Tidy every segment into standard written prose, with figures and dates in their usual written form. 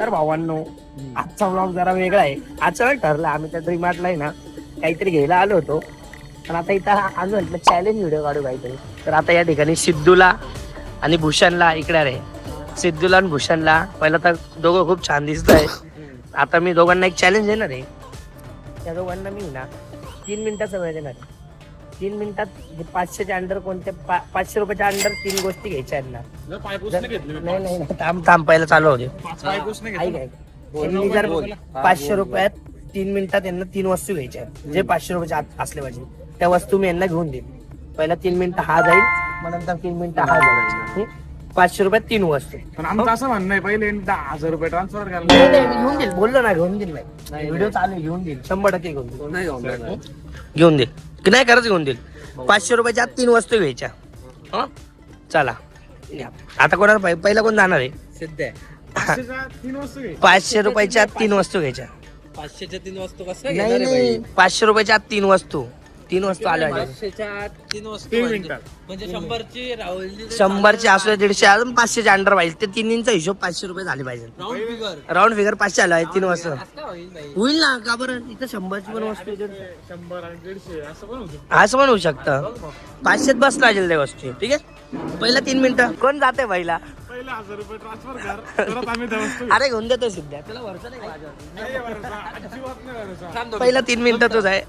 तर भावांनो आजचा व्लॉग जरा वेगळा आहे. अचानक ठरला आम्ही त्या ड्रीमार्टला आहे ना काहीतरी घ्यायला आलो होतो, पण आता इथं आम्ही म्हटलं चॅलेंज व्हिडिओ काढू काहीतरी. तर आता या ठिकाणी सिद्धूला आणि भूषणला इकडे रे, सिद्धूला आणि भूषणला पहिला तर दोघं खूप छान दिसत आहे. आता मी दोघांना एक चॅलेंज देणार आहे. त्या दोघांना मी ना 3 मिनिटाचा वेळ देणार आहे. 3 मिनिटात 500च्या अंडर कोणत्या 500 रुपयाच्या अंडर 3 गोष्टी घ्यायच्या आहेत ना. नाही थांब पहिला चालू होते. जर 500 रुपयात 3 मिनिटात यांना 3 वस्तू घ्यायच्या आहेत, जे 500 रुपयाच्या आत असले पाहिजे. त्या वस्तू मी यांना घेऊन देईन. पहिला 3 मिनिटं हा जाईल, मग नंतर 3 मिनिटं हा जाईल. 500 रुपयात 3 वस्तू. पण आमचं असं म्हणणं आहे पहिले 10,000 रुपये ट्रान्सफर करायला. नाही मी घेऊन देईल, बोललो ना घेऊन देईल. व्हिडिओ चालू घेऊन देईल, 100% घेऊन देईल. घेऊन देईल की नाही खरंच घेऊन देईल. 500 रुपयाच्या आत 3 वस्तू घ्यायच्या. चला आता कोणाला पहिला कोण जाणार आहे? सिद्ध 3 वस्तू घे. 500 रुपयाच्या आत 3 वस्तू घ्यायच्या. 500च्या 3 वस्तू कसं नाही 500 रुपयाच्या आत 3 वस्तू आल्या पाहिजे. 500च्या 3 वस्तू 3 मिनिटात. म्हणजे 100ची राहुल 100ची असू दे, 150 अजून 500च्या अंडर पाहिजे. ते तिन्हींचा हिशोब 500 रुपये झाले पाहिजे. राऊंड फिगर राऊंड फिगर 500 आला आहे 3 वस्तू. असं होईल नाही. होईल ना, का बरं? इथं 100ची पण वस्तू आहे. 100 आणि 150 असं पण होतं. असं पण होऊ शकतं. 500त बस लागेल त्या वस्तू. ठीक आहे, पहिला 3 मिनिटं कोण जाते पहिला? पहिले 1000 रुपये ट्रान्सफर कर, परत आम्ही त्या वस्तू अरे घेऊन देतो सध्या, तुला भरोसा नाही का माझ्यावर? नाही भरोसा, अजिबात नाही भरोसा. थांब दोन पहिला 3 मिनिटं तुझं आहे.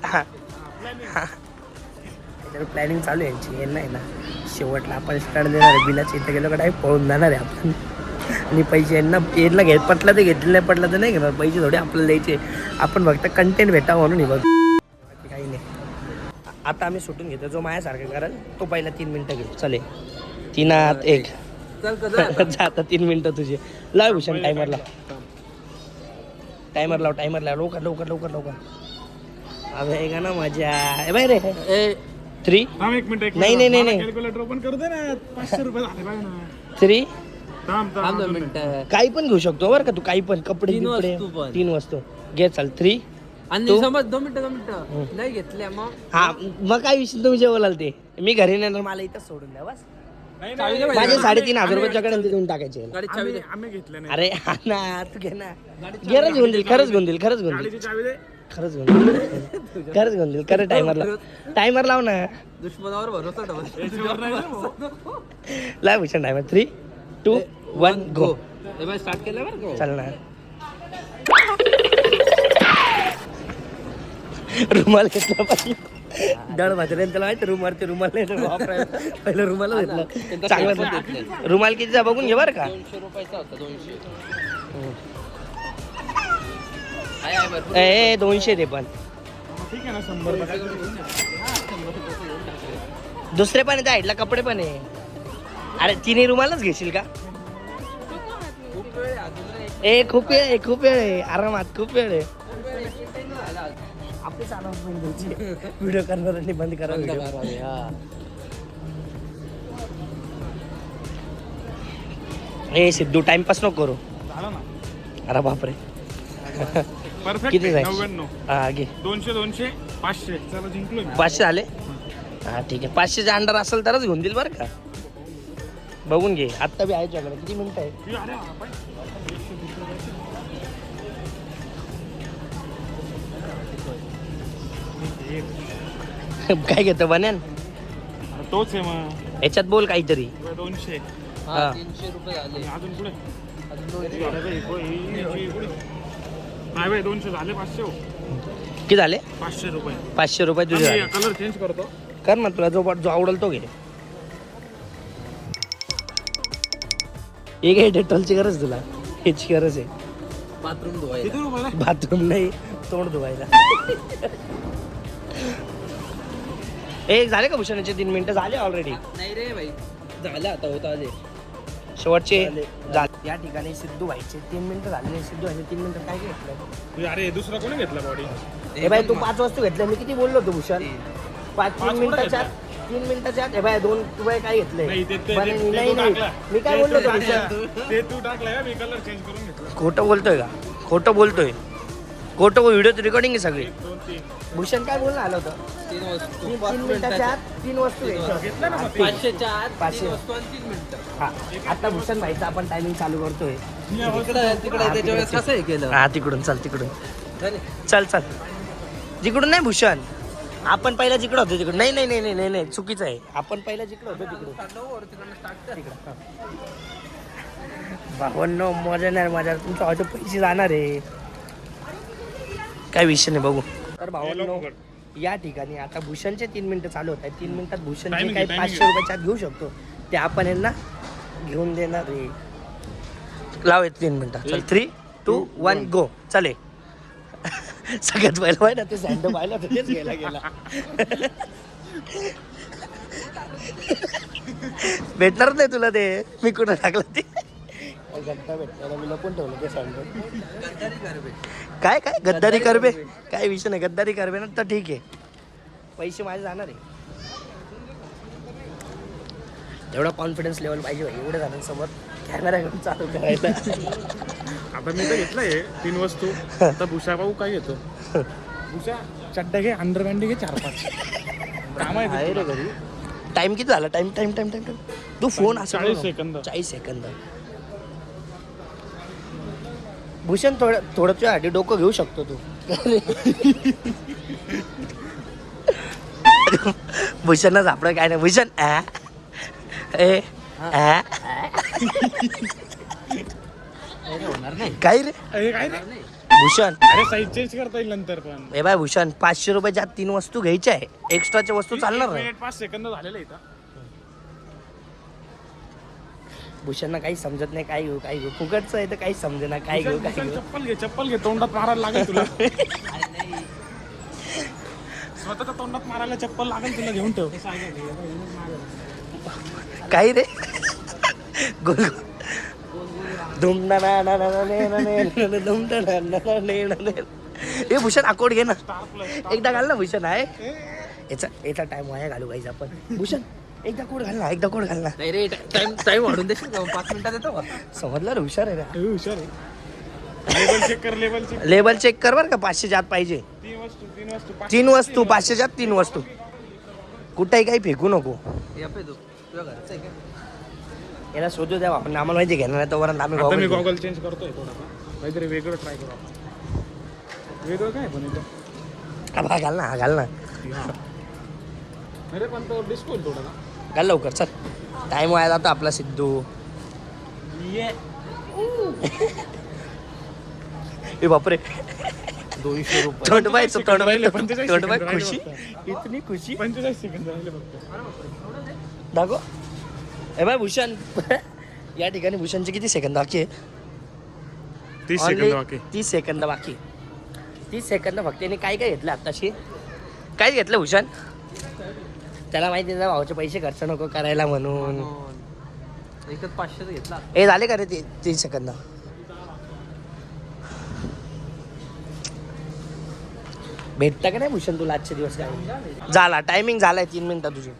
प्लॅनिंग चालू आहे यांची. यांना आहे ना शेवटला आपण स्टार्ट देणार आहे. बिलाची इथं गेलो का डायरेक्ट पळून जाणार आहे आपण. आणि पैसे यांना घेत पटलं तर घेतलं, नाही पटलं तर नाही घेणार. पैसे थोडे आपल्याला द्यायचे, आपण फक्त कंटेंट भेटा म्हणून हे बघ. काही नाही. आता आम्ही सुटून घेतो. जो माझ्यासारखं कराल तो पहिला 3 मिनिटं घेऊ. चले 3 1 चल कदा जा आता 3 मिनिटं तुझे. लाव भूषण टायमर लाव लवकर. अबे का ना मजा आहे बाय रे. 3 थांब एक मिनिट. नाही. कॅल्क्युलेटर ओपन करू दे ना. 500 रुपये झाले पाहिजे ना. 3 थांब थांब 2 मिनिटं. काही पण घेऊ शकतो बरं का तू. काही पण कपडे 3 बिपडे, वस्तू पण. 3 वस्तू घे. चल 3 आणि तू? समज 2 मिनिटं नाही घेतल्या मग हा मग काय विषय तुम्ही जे बोलाल ते. मी घरी नेणार, मला इथंच सोडून द्या बस. नाही, चावी नाही. दे माझे पाहिजे. 3,500 रुपयाच्याकडे देऊन टाकायचे. गाडी चावी दे. आम्ही घेतलं नाही. अरे हा ना, तू घे ना. खरंच घेऊन देईल. गाडीची चावी दे. खरंच घेऊन देईल. खरं टायमर लाव ना. दुश्मनावर भरोसा ठेव. याच्यावर नाही ना भाऊ. लाव भूषण टायमर. 3 2 1 गो. हे बाय स्टार्ट केलं बरं का? चल ना. रुमाल घेतला पाहिजे. दळ भाजले त्याला माहिती रुमाल नाही तर वापरायला. पहिलं रुमाल घेतलं चांगलं. रुमाल कितीचा बघून घे बरं का. 200 रुपयाचा होता. 200 आहे भरपूर. 200 ते पण ठीक आहे ना 100 रुपये. दुसरे पण आहे त्या साईडला, कपडे पण आहे. अरे 3 रुमालच घेशील का? खूप वेळ आहे अजून नाही. खूप वेळ आहे आरामात. खूप वेळ आहे. आपले व्हिडिओ करणार आणि बंद करा व्हिडिओ. सिद्धू टाइमपास नको करू. झालं ना. अरे बापरे. परफेक्ट. किती जाईल? 99. हा घे. 200 500. चला जिंकलो मी. 500 आले. हा ठीक आहे. 500च्या अंडर असेल तरच घेऊन देईल बरं का. बघून घे. आत्ता बी आहे तुझ्याकडे. किती मिनिटं आहे? अरे बापरे. काय घेतो बन्यान? अरे तोच आहे मग. याच्यात बोल काहीतरी. 200. हा 300 रुपये झाले. अजून पुढे. अजून 200. नाही बाई 200 झाले. 500 हो. किती झाले? 500 रुपये. 500 रुपये तुझे झाले. कलर चेंज करतो. कर ना, तुला जो आवडेल तो घे. हे घे. डेटॉलची गरज तुला. ह्याची गरज आहे. बाथरूम धुवायला. किती रुपयाला? बाथरूम नाही, तोंड धुवायला. झाले का भूषणाचे 3 मिनिटं झाले ऑलरेडी. नाही रे भाई झालं आता होत आले. शेवटचे या ठिकाणी सिद्धू व्हायचे 3 मिनिटं झाले. सिद्धू व्हायचे 3 मिनिटं काय घेतलं? अरे दुसरा कोणी घेतला बॉडी? हे बाई तू 5 वस्तू घेतल्या. मी किती बोललो होतो भूषण? 3 मिनिटाच्या 3 मिनिटाच्या. हे बाय 2 तू बाय काय घेतलंय? नाही ते नाही मी काय बोललो होतो भूषण? ते तू टाकलाय. मी कलर चेंज करून घेतला. खोटं बोलतोय का? खोटं बोलतोय. फोटो व्हिडिओ रेकॉर्डिंग आहे सगळी. 1 2 3 भूषण काय बोलून आलं होतं? 3 वस्तू 3 मिनिटाच्या आत 3 वस्तू घ्यायच्या. घेतलं ना मग ते. 500च्या आत 500. 3 वस्तू आणि 3 मिनिटं. हा आता भूषण भाईचा आपण टायमिंग चालू करतोय. तिकडे त्याच्या वेळेस कसं हे केलं हा तिकडून चल तिकडून झाले? चल जिकडून नाही भूषण, आपण पहिला जिकडं होतो तिकडून. नाही नाही नाही नाही नाही नाही चुकीचं आहे. आपण पहिला जिकडं होतो तिकडून. भावांनो मजा नाही मजा, तुमच्या ऑटो पैसे जाणार आहे. काय विषय नाही बघू. तर भावांनो या ठिकाणी आता भूषणचे 3 मिनिटं चालू होत आहेत. 3 मिनिटात भूषण जे Timing काही आहे, 500 रुपयाच्या आत घेऊ शकतो ते आपण यांना घेऊन देणार आहे. लाव 3 मिनिटं. चल 3 2 1 गो. चले. सगळ्यात पहिलं पाहिजे ना ते सँड पाहिलं तर तेच घ्यायला गेला. भेटणार नाही तुला ते. मी कुठं टाकलं ते गड्डा भेटणार मी लपून ठेवलं ते सँड. काय काय गद्दारी करबे काय विषय नाही. गद्दारी करबे ना तर ठीक आहे, पैसे माझे जाणार आहे. एवढा कॉन्फिडन्स लेवल पाहिजे भाई. एवढं जणांसमोर कॅमेरा घेऊन चालू करायला. आता मी तर घेतलंय 3 वस्तू. आता भुषा भाऊ काय घेतो? भुषा चड्डा घे, अंडरपॅन्ट घे 4-5 काम आहे रे घरी. टाइम किती झाला? Time time time time time तू फोन असं 40 सेकंद. 40 सेकंद. भूषण थोडं तुझ्यासाठी डोकं घेऊ शकतो तू. भूषणच आपलं काय नाही. भूषण ए होणार नाही काय रे अरे काय रे? भूषण? अरे साईज चेंज करता येईल नंतर पण. ए बाय भूषण 500 रुपयाच्या आत 3 वस्तू घ्यायच्या आहे. एक्स्ट्राच्या वस्तू चालणार नाही. 5 सेकंद झालेले इथं. भूषणना काही समजत नाही. काय घेऊ काय घेऊ. फुकटचं आहे तर काही समजे ना. काय घेऊ काय भूषण, घेऊ. चप्पल घे तोंडात मारायला लागेल तुला. स्वतःच्या तोंडात मारायला चप्पल लागेल तुला. घेऊन ठेव. काय रे गोल धुमना ना ए भूषण अकोड घे ना. एकदा घाल ना भूषण. आहे याचा टाइम वाया घालू पाहिजे आपण. भूषण एकदा कोड घाल ना. एकदा कोड घाल ना. नाही रे टाइम वाढून देशील का? 5 मिनिटात येतो का? समजलं रे. हुशार आहे रे. हुशार आहे. लेबल चेक कर. Label check. लेबल चेक कर बरं का. 500च्या आत पाहिजे. 3 वस्तू 3 वस्तू 500च्या आत 3 वस्तू. कुठेही काही फेकू नको. या पे तू तुझ्या घरचं आहे का? याला शोधू द्यावा आपण. आम्हाला माहिती घेणार नाही तोपर्यंत आम्ही आता मी गॉगल घेऊ. गॉगल चेंज करतोय थोडासा. काहीतरी वेगळं ट्राय करू आपण. वेगळं काय पण इथं? हा घाल ना. हा घाल ना. अरे पण तो डिस्को होईल थोडा. घाल लवकर चल. टाइम वाया जातो आपला सिद्धू. ए बापरे 200 रुपये. तोंड बाई तोंड बाई 45 तोंड बाई सेकंद खुशी. राहिले इतनी खुशी. 45 सेकंद राहिले फक्त. दाखव. ए बाय भूषण या ठिकाणी भूषणचे किती सेकंद बाकी आहे? 30 Only सेकंद बाकी. 30 सेकंद बाकी. 30 सेकंद फक्त. याने काय काय घेतलं आत्ताशी? काय घेतलं भूषण? त्याला माहिती आहे भावाचे पैसे खर्च नको करायला म्हणून. एकच 500 घेतला. ए झाले का रे 30 सेकंद? भेटतं का नाही भूषण तुला आजचे दिवस? काय झाला? टायमिंग झालाय 3 मिनिटं तुझी.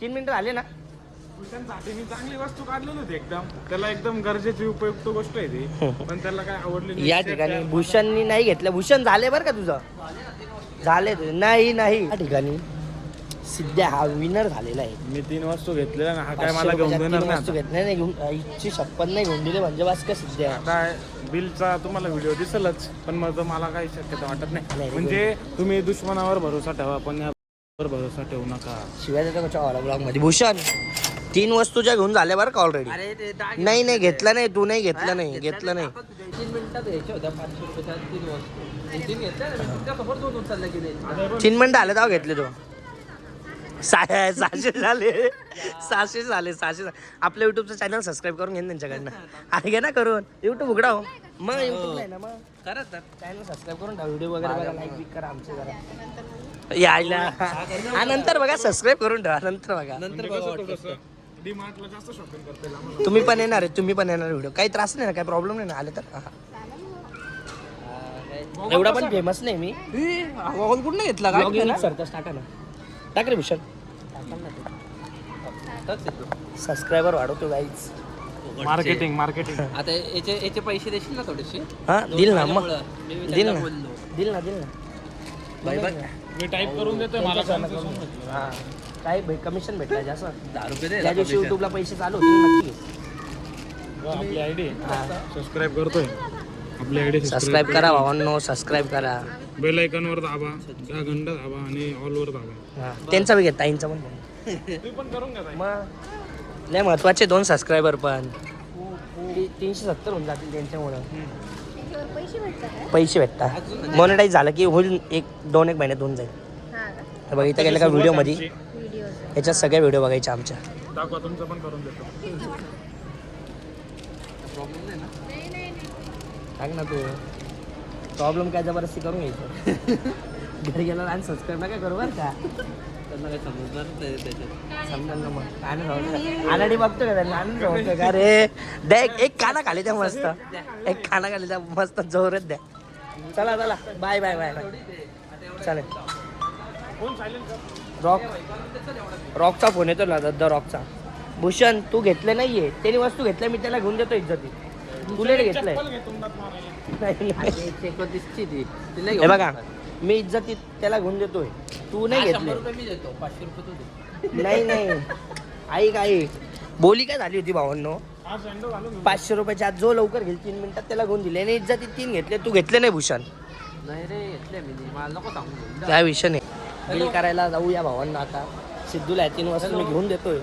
3 मिनिटं झाले ना. भूषणसाठी मी चांगली वस्तू काढलेली होती एकदम. त्याला एकदम गरजेची उपयुक्त गोष्ट आहे ती. पण त्याला काय आवडली नाही. या ठिकाणी भूषणनी नाही घेतलं. भूषण झाले बरं का तुझं. झाले तुझे. नाही नाही या ठिकाणी सिद्ध्या हा विनर झालेला आहे. मी 3 वस्तू घेतलेल्या ना. हा काय 500 मला घेऊन रुपयाच्या देणार 3 नाही वस्तू आता. घेतल्या नाही. घेऊन इच्छी शपथ नाही घेऊन दिले म्हणजे वास का सिद्ध्या. काय बिलचा तुम्हाला व्हिडिओ दिसेलच. पण मग मला काही शक्यता वाटत नाही, नाही. म्हणजे तुम्ही दुश्मनावर भरोसा ठेवा पण यावर भरोसा ठेवू नका. शिवाय देतो का ब्लॉग मध्ये. भूषण 3 वस्तूच्या घेऊन झाल्या बरं का ऑलरेडी. अरे ते नाही नाही घेतलं नाही. तू नाही घेतलं नाही. घेतलं नाही. 3 मिनिटात घ्यायच्या होत्या 500 रुपयाच्या 3 वस्तू. 3 घेतल्या ना. मी तुमच्यासमोर 2 उचलल्या गेले. 3 मिनिटं आले तेव्हा घेतले तो. 600 झाले. 600 झाले. 600. आपल्या युट्यूबचं चॅनल सबस्क्राईब करून घेईन त्यांच्याकडनं. आहे घे ना करून. युट्यूब उघडा हो. मग युट्यूब आहे ना. मग करा तर. चॅनल सबस्क्राईब करून ठेवा. व्हिडिओ वगैरे बघा. लाईक बिक करा आमचे जरा. यायला हा नंतर बघा. सबस्क्राईब करून ठेवा. नंतर बघा. नंतर बघा वाटतं. डीमार्टला जास्त शॉपिंग करते आम्हाला. तुम्ही पण येणार आहे. तुम्ही पण येणार व्हिडिओ. काही त्रास नाही ना. काही प्रॉब्लेम नाही ना आले तर. हा. एवढा पण फेमस नाही मी. गॉगल कुठं घेतला ब्लॉगिंग सरताच टाका ना. टाक रे भूषण. सबस्क्रायबर वाढवतो गाईच. मार्केटिंग आता याचे पैसे देशील ना थोडेसे? हा दिल ना मग. मी दिल त्यांना ना. बोललो दिल ना बाय बाय. मी टाईप करून देतोय मला त्यांच्या कोणतं song भेटलं. हा काय कमिशन भेटलं जास्त 10 रुपये दे ज्या दिवशी commission. युट्यूबला पैसे चालू होतील नक्की बघ, आपली आयडी हा. सबस्क्राईब करतोय. आपली आयडी सबस्क्राईब करा भावांनो, सबस्क्राईब करा. बेल आयकॉन वर दाबा, त्या घंटा दाबा आणि ऑल वर दाबा. हा. त्यांचा बी घेत ताईंचा पण तुम्ही पण करून घ्या ताई. मग लय महत्वाचे 2 सबस्क्रायबर पण 370 होऊन जातील त्यांच्यामुळं त्याच्यावर पैसे भेटतात का? पैसे भेटतात. मॉनिटाईज झालं की होईल 1-2 महिन्यात होऊन जाईल. हा का? तर बघ इथं गेलं का व्हिडिओमध्ये व्हिडिओज याच्यात सगळ्या व्हिडिओ बघायच्या आमच्या. दाखवा, तुमचं पण करून देतो. प्रॉब्लेम नाही ना. नाही नाही नाही. सांग ना तू प्रॉब्लेम काय जबरदस्ती करून घ्यायचं. घरी गेला आणि सबस्क्राईब नका करू बरं का. त्यांना काही समजणार नाही त्याच्यात. समजा ना मग आनंदी बघतो का त्यांना आनंद होतो का रे. द्या एक काना खाली द्या मस्त. एक खाना खाली द्या मस्त जोरात द्या. चला चला बाय बाय बाय बाय चालेल. रॉकचा फोन येतो ना द रॉकचा. भूषण तू घेतले नाहीये त्याने वस्तू घेतल्या मी त्याला घेऊन देतो इज्जती. तुला घेतलंय नाही, नाही. 129 ची ती. तिला हे बघा मी इज्जती त्याला घेऊन देतोय तू नाही 100 घेतले. रुपये मी देतो, 500 रुपये तू दे. नाही नाही ऐक बोली काय झाली होती भावांनो. हा सँडो घालून घेऊ. 500 रुपयाच्या आत जो लवकर घेईल 3 मिनिटात त्याला घेऊन दिले आणि इज्जती 3 घेतले तू घेतले नाही भूषण. नाही रे घेतले मी नाही. मला नको सांगू. काय विषय नाही. बिल करायला जाऊ या भावांना आता. सिद्धूला 3 वाजता मी घेऊन देतोय.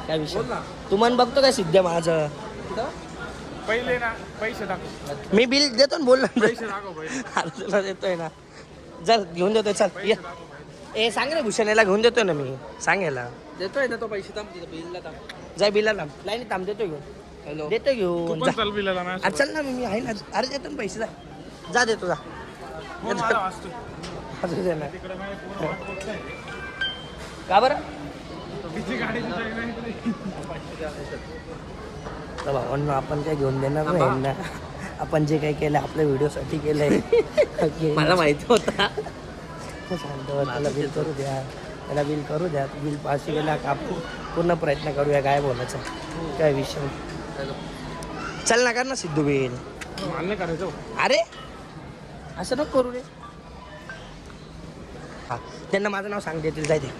काय विषय बोल ना. तू मन बघतो काय सिद्ध माझं. कुठं? पहिले ना पैसे दाखव. मी बिल देतो ना बोल ना. पैसे दाखव पहिले. अरे तुला देतोय ना. चल घेऊन देतोय चल पैसे ये. दाखव पहिले. ए सांग रे भूषण याला घेऊन देतोय ना मी. सांगायला देतोय ना तो पैसे थांब तिथं बिलला थांब. जाय बिला थांब लाईन थांब देतोय घेऊन. हॅलो. देतोय तू घेऊन पण जा. चल बिलाला ना. अरे चल ना मी आहे ना. अरे देतो ना पैसे जा देतो जा. फोन मला वाजतोय. असू दे ना. तिकडे माझे फोन वाट बघताय. का बरं तिची गाडी तुझ्या नाही. तर भावांनो आपण काय घेऊन देणार नाही ना. आपण जे काही केलं आपल्या व्हिडिओसाठी केलंय. मला माहिती होता. त्याला बिल करू द्या. त्याला बिल करू द्या. बिल पास केला का आपण पूर्ण प्रयत्न करूया काय बोलायचा. काय विषय हॅलो. चल ना कर ना सिद्धू बिल. मला नाही करायचं. अरे असं नको करू रे. हा त्यांना माझं नाव सांग देतील जाय ते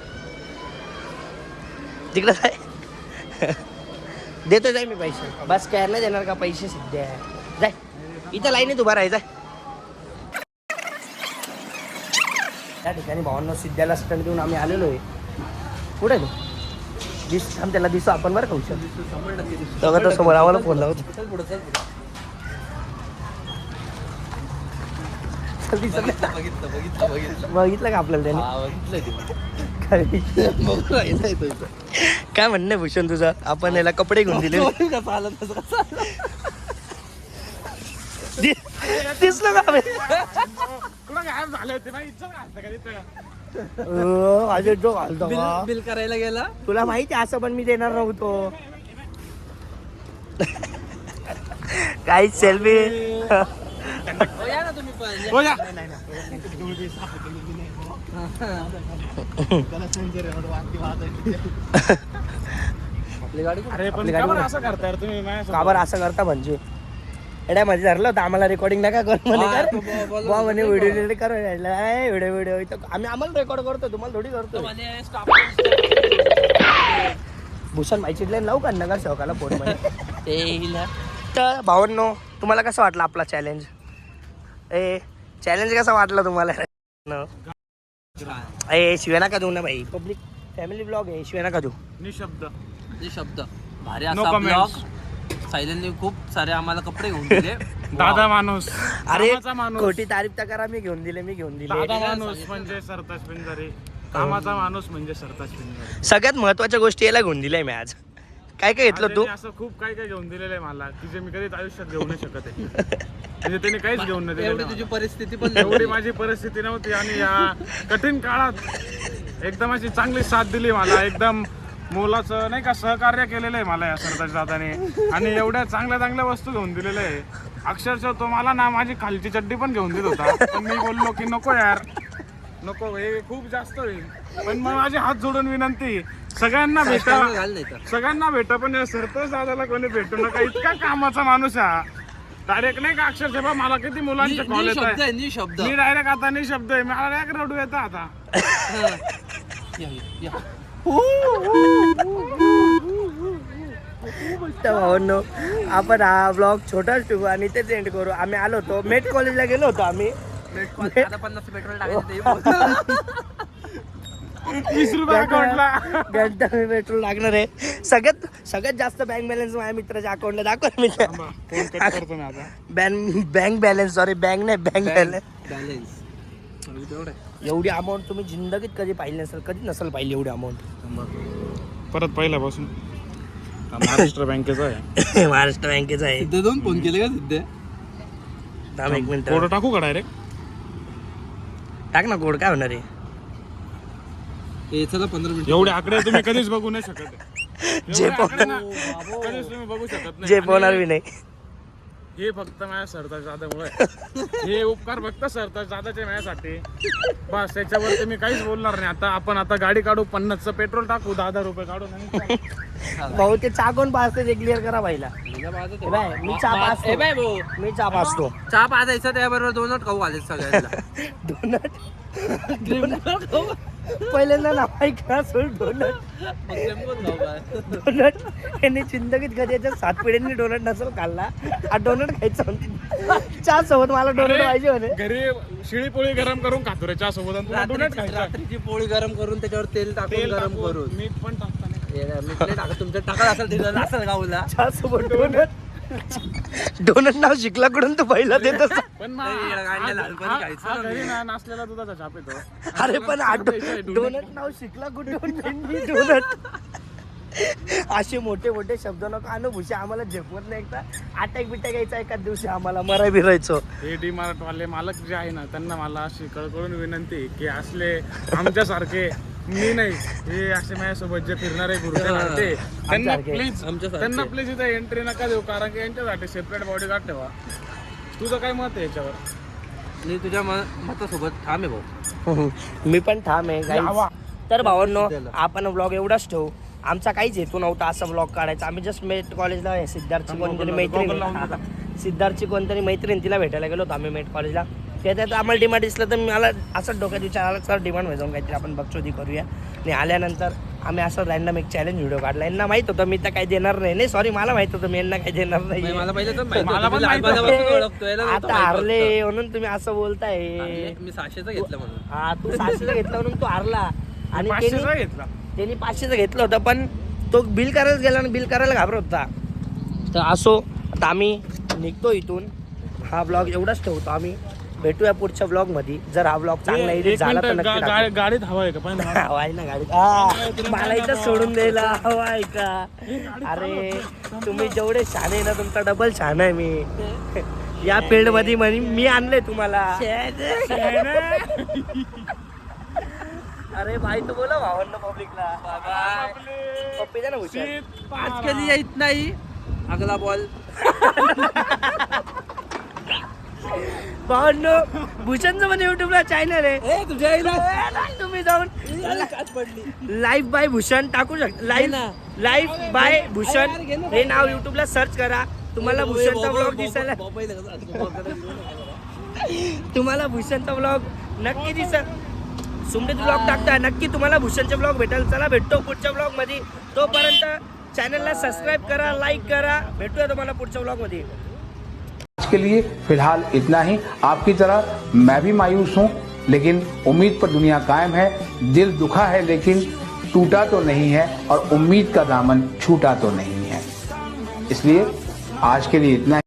तिकडं जाय. देतो जाय मी पैसे. बस काय नाही देणार का पैसे सिद्ध आहे. जाय इथं लाईनीत उभा राहायचा. त्या ठिकाणी भावांना सिद्ध्याला स्टंट देऊन आम्ही आलेलो आहे. कुठे तू आम्ही त्याला दिसतो आपण बरं खाऊ शकतो. 100% दिसतो. तेव्हा तो समोर आम्हाला फोन लावतो. चल पुढं चल पुढं. दिसत नाही. बघितलं बघितलं बघितलं. बघितलं का आपल्याला त्याने. हा बघितलं ते. काय विषय? बघू राहिलं तो इथं. काय म्हणणं आहे भूषण तुझं. आपण याला कपडे घेऊन दिले. कसं आलं तसं कसं आलं. दिसलं का बे? तुला गायब झाले होते ना. इच्छा घालतं का तिथं. माझे जो घालतो बिल का? बिल करायला गेला. तुला माहिती आहे असं पण मी देणार नव्हतो. काही सेल्फी हो या ना तुम्ही पण. हो या. आपली गाडी कुठं? अरे पण आपली का गाडी बरं बघ. असं करताय रे तुम्ही माझ्यासोबत? का बरं असं करता म्हणजे मध्ये धरलं होतं आम्हाला रेकॉर्डिंग नका कर म्हणे. हा, कर बोल- बुवा म्हणे व्हिडिओ करू व्हिडिओ इथं आम्ही आम्हाला रेकॉर्ड करतो तुम्हाला थोडी तो करतो. म्हणे स्टॉप. भूषण भाई चिडले लावू का नगर शौकाला फोन मध्ये. ते हिला. तर भावांनो तुम्हाला कसं वाटलं आपला चॅलेंज. चॅलेंज कसा वाटला तुम्हाला. शिव्या नका देऊ ना भाई. पब्लिक फॅमिली ब्लॉग आहे. शिव्या नका देऊ. निशब्द. हे शब्द भारी No असा comments. ब्लॉग. सायलेंटने खूप सारे आम्हाला कपडे घेऊन दिले. दादा माणूस. अरे कामाचा माणूस. खोटी तारीफ तर करा. मी घेऊन दिले दादा माणूस म्हणजे सरताज पिंजारी. कामाचा माणूस म्हणजे सरताज पिंजारी. सगळ्यात महत्वाच्या गोष्टी याला घेऊन दिल्या मी आज. काय काय घेतलं तू. त्याने असं खूप काही काही घेऊन दिलेलं आहे मला की जे मी कधीच आयुष्यात घेऊ नाही शकत आहे. म्हणजे त्याने काहीच घेऊन नाही एवढी दिलेलं तुझी मला. परिस्थिती पण एवढी नव्हती. माझी परिस्थिती नव्हती आणि या कठीण काळात एकदम अशी चांगली साथ दिली मला. एकदम मोलाचं नाही का सहकार्य केलेलं आहे मला या सरताज दादाने. आणि एवढ्या चांगल्या चांगल्या वस्तू घेऊन दिलेल्या आहे. अक्षरशः तो मला ना माझी खालची चड्डी पण घेऊन देत होता. पण मी बोललो की नको यार नको हे खूप जास्त होईल. पण मग माझे हात जोडून विनंती सगळ्यांना भेटा. घाल नाही तर. सगळ्यांना भेटा पण या सरताज दादाला कोणी भेटू नका. इतका कामाचा माणूस हा. डायरेक्ट नाही का अक्षरशः बा, मला किती मुलांचे कॉल येत शब्द आहे. आहे नि शब्द मी डायरेक्ट आता नाही शब्द आहे, मला डायरेक्ट रडू येतं आता. या, या. तर भावांनो, आपण हा ब्लॉग छोटाच ठेवू आणि तेच एंड करू. आम्ही आलो होतो मेट कॉलेजला गेलो होतो आम्ही. आता 50 पेट्रोल टाकायचं ते बोल. 20 रुपये अकाउंटला. घंटा पेट्रोल लागणार आहे. सगळ्यात जास्त बँक बॅलन्स माझ्या मित्राच्या अकाउंटला दाखव मी. फोन कट करतो मी आता. बँक बॅलन्स, सॉरी बँक नाही, बँक बॅलन्स. बॅलन्स तेवढं आहे. एवढी अमाऊंट तुम्ही जिंदगीत कधी पाहिली नसेल, कधी नसेल पाहिली एवढी अमाऊंट. परत पहिल्यापासून महाराष्ट्र बँकेचा आहे. महाराष्ट्र बँकेचा आहे. सिद्धे दोन फोन केले का सिद्धे? थांब एक मिनिट, फोटो टाकू का डायरेक्ट? टाक ना कोड, काय होणार आहे. ए चला 15 मिनिट. एवढे आकडे तुम्ही कधीच बघू नाही शकत. जे एवढे आकडे ना, कधीच तुम्ही बघू शकत नाही. जे पोहणार बी नाही. हे फक्त माझ्या सरताज दादामुळे. हे उपकार फक्त सरताज दादाचे माझ्यासाठी. बस त्याच्यावरती मी काहीच बोलणार नाही. आता गाडी काढू, 50चं पेट्रोल टाकू, 10,000 रुपये काढू आणि भाऊ ते चाकून पाजते ते क्लिअर करा पहिला. ए बाय मी चहा पाजतो, बाय भाऊ, मी चहा पाजतो. चहा पाजायचा त्याबरोबर 2 नोट खाऊ घालायचं सगळ्यांना. डोनट पहिल्यांदा नाव ऐकला सोड. डोनट यांनी जिंदगीत कधी याच्या 7 पिढ्यांनी डोनट नसेल खाल्ला. हा डोनट खायचा होती चहा सोबत. मला डोनट पाहिजे होते. घरी शिळी पोळी गरम करून खातो रे चहा सोबत. डोनट खायचं. रात्रीची पोळी गरम करून त्याच्यावर तेल टाकून तेल गरम टाकून, करून मीठ पण टाकता नाही. मीठ नाही टाकत. तुमच्या टाकत असेल तिथं असेल गावला. चहा सोबत डोनट. डोनट नाव शिकला कडून तू पहिला देत असता. पण नाही, येडा गाडल्या लहानपणी खायचं ना घरी ना नासलेला दुधाचा छाप येतो. अरे पण डोनट नाव शिकला कुठून डोनट. असे मोठे मोठे शब्द नको आणू भूषा. आम्हाला झेपवत नाही. एकदा अटॅक बिटॅक यायचा एखाद दिवशी आम्हाला, मराय बिरायचो. हे डी मार्ट वाले मालक जे आहे ना, त्यांना मला अशी कळकळून विनंती आहे की असले आमच्यासारखे, मी नाही, हे असे माझ्यासोबत जे फिरणारे गुरुते त्यांना आमच्यासारखे. प्लीज प्लीज इथे एंट्री नका देऊ, कारण की यांच्यासाठी सेपरेट बॉडी गार्ड ठेवा. तुझं काय मत आहे याच्यावर? मी तुझ्या मतासोबत ठाम आहे भाऊ. मी पण ठाम आहे guys. तर भावांनो, आपण ब्लॉग एवढाच ठेवू. आमचा काहीच हेतू नव्हता असा ब्लॉग काढायचा. आम्ही जस्ट मेट कॉलेजला सिद्धार्थची कोणतरी मैत्रीण तिला भेटायला गेलो होतो आम्ही मेट कॉलेजला. त्याच्यात आम्हाला डिमांड दिसलं तर मला असं डोक्यात विचार आला, सर डिमांड जाऊन काहीतरी आपण बक्षोदी करूया. आणि आल्यानंतर आम्ही असं रॅन्डम एक चॅलेंज व्हिडिओ काढला. यांना माहित होतं मी तर काही देणार नाही. सॉरी, मला माहित होतं मी यांना काही देणार नाही. मला पहिले तर माहिती मला होतं. पण मी माहिती लहानपणापासून ओळखतोय. याला नव्हतं आता माहित हारले फक्त. म्हणून तुम्ही असं बोलताय. मी 600चं घेतलं म्हणून. हा, तू 600चं घेतला म्हणून तू हारला. आणि 500चा घेतला. त्यांनी 500चं घेतलं होतं, पण तो बिल करायला गेला आणि बिल करायला घाबरत होता. तर असो, आता आम्ही निघतो इथून. हा ब्लॉग एवढाच ठेवतो आम्ही. भेटूया पुढच्या ब्लॉग मध्ये. जर हा ब्लॉग चांगला एडिट झाला तर नक्की टाकू. गाडीत हवा आहे का पण? हवा आहे ना गाडीत. मला इथं सोडून द्यायला हवा आहे का? अरे तुम्ही जेवढे छान आहे ना, तुमचा डबल छान आहे मी या फील्ड मध्ये. मी आणले तुम्हाला. अरे भाई तो बोला भावांना पब्लिकला पप्पी द्या ना हुशार. आज केली येत नाही. अगला बॉल. भावांनो, भूषणचं पण युट्यूबला चॅनल आहे. तुझ्या तुम्ही जाऊन लाईव्ह बाय भूषण टाकू शकता. लाईव्ह बाय भूषण हे नाव युट्यूबला सर्च करा. तुम्हाला भूषणचा ब्लॉग दिसायला, तुम्हाला भूषणचा ब्लॉग नक्की दिसेल. सुमडीत ब्लॉग टाकता नक्की तुम्हाला भूषणचे ब्लॉग भेटेल. चला भेटतो पुढच्या ब्लॉग मध्ये. तोपर्यंत चॅनलला सबस्क्राईब करा, लाईक करा. भेटूया तुम्हाला पुढच्या ब्लॉग मध्ये. आज के लिए फिलहाल इतना ही. आपकी तरह मैं भी मायूस हूँ, लेकिन उम्मीद पर दुनिया कायम है. दिल दुखा है लेकिन टूटा तो नहीं है, और उम्मीद का दामन छूटा तो नहीं है. इसलिए आज के लिए इतना ही.